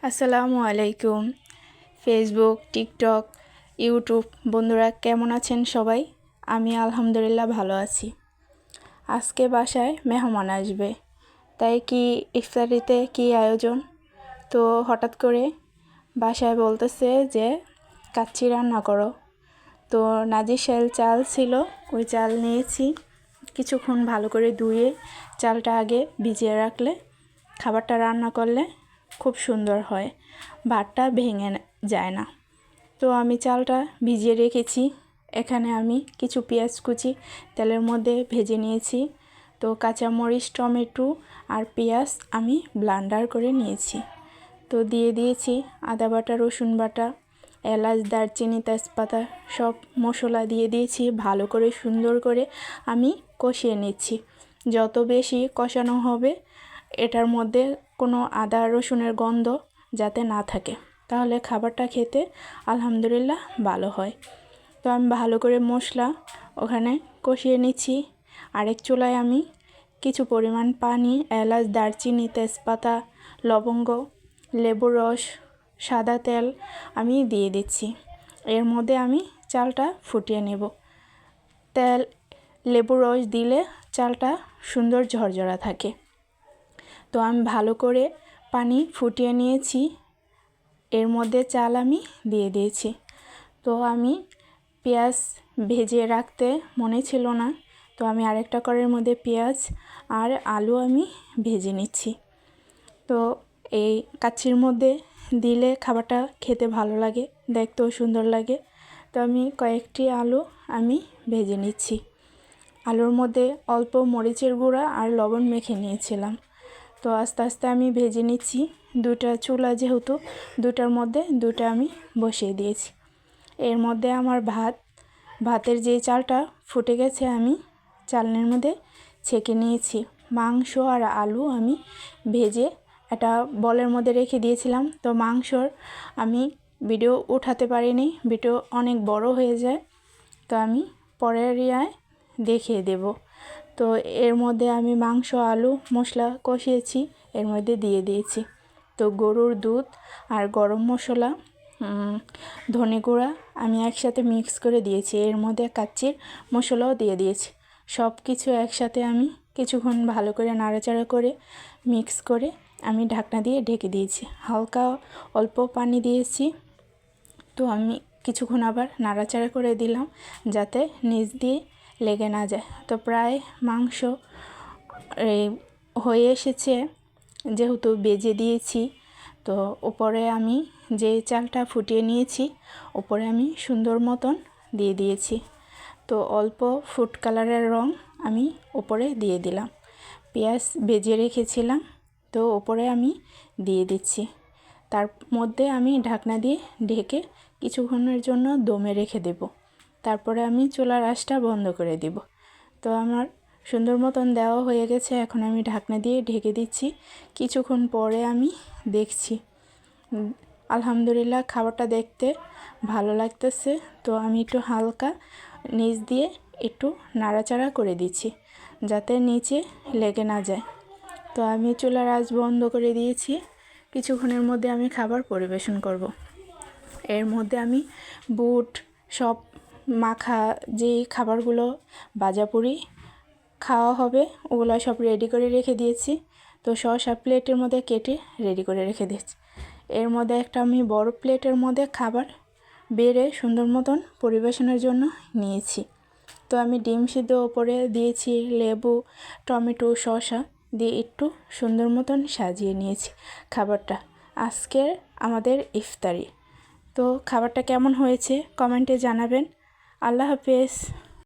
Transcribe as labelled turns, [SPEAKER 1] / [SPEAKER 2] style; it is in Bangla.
[SPEAKER 1] আসসালামু আলাইকুম। ফেসবুক, টিকটক, ইউটিউব বন্ধুরা কেমন আছেন সবাই? আমি আলহামদুলিল্লাহ ভালো আছি। আজকে বাসায় মেহমান আসবে, তাই কি ইফতারিতে কি আয়োজন? তো হঠাৎ করে বাসায় বলতেছে যে কাচ্চি রান্না করো। তো নাজিরশাইল চাল ছিল, ওই চাল নিয়েছি। কিছুক্ষণ ভালো করে ধুয়ে চালটা আগে ভিজিয়ে রাখলে খাবারটা রান্না করলে খুব সুন্দর হয়, ভাতটা ভেঙে যায় না। তো আমি চালটা ভিজিয়ে রেখেছি। এখানে আমি কিছু পেঁয়াজ কুচি তেলের মধ্যে ভেজে নিয়েছি। তো কাঁচামরিচ, টমেটো আর পেঁয়াজ আমি ব্লেন্ডার করে নিয়েছি। তো দিয়ে দিয়েছি আদা বাটা, রসুন বাটা, এলাচ, দারচিনি, তেজপাতা সব মশলা দিয়ে দিয়েছি। ভালো করে সুন্দর করে আমি কষিয়ে নিচ্ছি। যত বেশি কষানো হবে এটার মধ্যে কোনো আদা রসুনের গন্ধ যাতে না থাকে, তাহলে খাবারটা খেতে আলহামদুলিল্লাহ ভালো হয়। তো আমি ভালো করে মশলা ওখানে কষিয়ে নিচ্ছি। আরেক চুলায় আমি কিছু পরিমাণ পানি, এলাচ, দারচিনি, তেজপাতা, লবঙ্গ, লেবুর রস, সাদা তেল আমি দিয়ে দিচ্ছি। এর মধ্যে আমি চালটা ফুটিয়ে নেব। তেল, লেবুর রস দিলে চালটা সুন্দর ঝরঝরা থাকে। তো আমি ভালো করে পানি ফুটিয়ে নিয়েছি। এর মধ্যে চাল আমি দিয়ে দিয়েছি। তো আমি পেঁয়াজ ভেজে রাখতে মনে ছিল না, তো আমি আরেকটা কড়াইয়ের মধ্যে পেঁয়াজ আর আলু আমি ভেজে নিচ্ছি। তো এই কাচ্চির মধ্যে দিলে খাবারটা খেতে ভালো লাগে, দেখতেও সুন্দর লাগে। তো আমি কয়েকটি আলু আমি ভেজে নিচ্ছি। আলুর মধ্যে অল্প মরিচের গুঁড়া আর লবণ মেখে নিয়েছিলাম। তো আস্তে আস্তে আমি ভেজে নিচ্ছি। দুটা চুলা যেহেতু, দুটার মধ্যে দুটা আমি বসিয়ে দিয়েছি। এর মধ্যে আমার ভাতের যে চালটা ফুটে গেছে আমি চালনির মধ্যে ছেঁকে নিয়েছি। মাংস আর আলু আমি ভেজে একটা বলের মধ্যে রেখে দিয়েছিলাম। তো মাংসর আমি ভিডিও উঠাতে পারিনি, ভিডিও অনেক বড় হয়ে যায়, তো আমি পরের দেখিয়ে দেব। তো এর মধ্যে আমি মাংস, আলু, মশলা কষিয়েছি এর মধ্যে দিয়ে দিয়েছি। তো গরুর দুধ আর গরম মশলা, ধনে গুঁড়া আমি একসাথে মিক্স করে দিয়েছি। এর মধ্যে কাচ্চির মশলাও দিয়ে দিয়েছি। সব কিছু একসাথে আমি কিছুক্ষণ ভালো করে নাড়াচাড়া করে মিক্স করে আমি ঢাকনা দিয়ে ঢেকে দিয়েছি। হালকা অল্প পানি দিয়েছি। তো আমি কিছুক্ষণ আবার নাড়াচাড়া করে দিলাম যাতে নিচ দিয়ে লেগে না যায়। তো প্রায় মাংস হয়ে এসেছে, যেহেতু বেজে দিয়েছি। তো উপরে আমি যে চালটা ফুটিয়ে নিয়েছি উপরে আমি সুন্দর মতন দিয়ে দিয়েছি। তো অল্প ফুড কালারের রং আমি উপরে দিয়ে দিলাম। পেঁয়াজ ভেজে রেখেছিলাম, তো উপরে আমি দিয়ে দিচ্ছি। তার মধ্যে আমি ঢাকনা দিয়ে ঢেকে কিছুক্ষণের জন্য দমে রেখে দেব। তারপরে আমি চুলার আঁচটা বন্ধ করে দেব। তো আমার সুন্দর মতন দেওয়া হয়ে গেছে। এখন আমি ঢাকনা দিয়ে ঢেকে দিচ্ছি। কিছুক্ষণ পরে আমি দেখছি, আলহামদুলিল্লাহ খাবারটা দেখতে ভালো লাগতেছে। তো আমি একটু হালকা নিচ দিয়ে একটু নাড়াচাড়া করে দিচ্ছি যাতে নিচে লেগে না যায়। তো আমি চুলার আঁচ বন্ধ করে দিয়েছি। কিছুক্ষণের মধ্যে আমি খাবার পরিবেশন করব। এর মধ্যে আমি বুট সব মাখা যে খাবারগুলো ভাজাপুরি খাওয়া হবে ওগুলো সব রেডি করে রেখে দিয়েছি। তো সব প্লেটের মধ্যে কেটে রেডি করে রেখে দিয়েছি। এর মধ্যে একটা আমি বড় প্লেটের মধ্যে খাবার বেড়ে সুন্দর মতন পরিবেশনের জন্য নিয়েছি। তো আমি ডিম সিদ্ধ ওপরে দিয়েছি, লেবু, টমেটো, শসা দিয়ে একটু সুন্দর মতন সাজিয়ে নিয়েছি খাবারটা। আজকের আমাদের ইফতারি। তো খাবারটা কেমন হয়েছে কমেন্টে জানাবেন। আল্লাহ হাফেজ।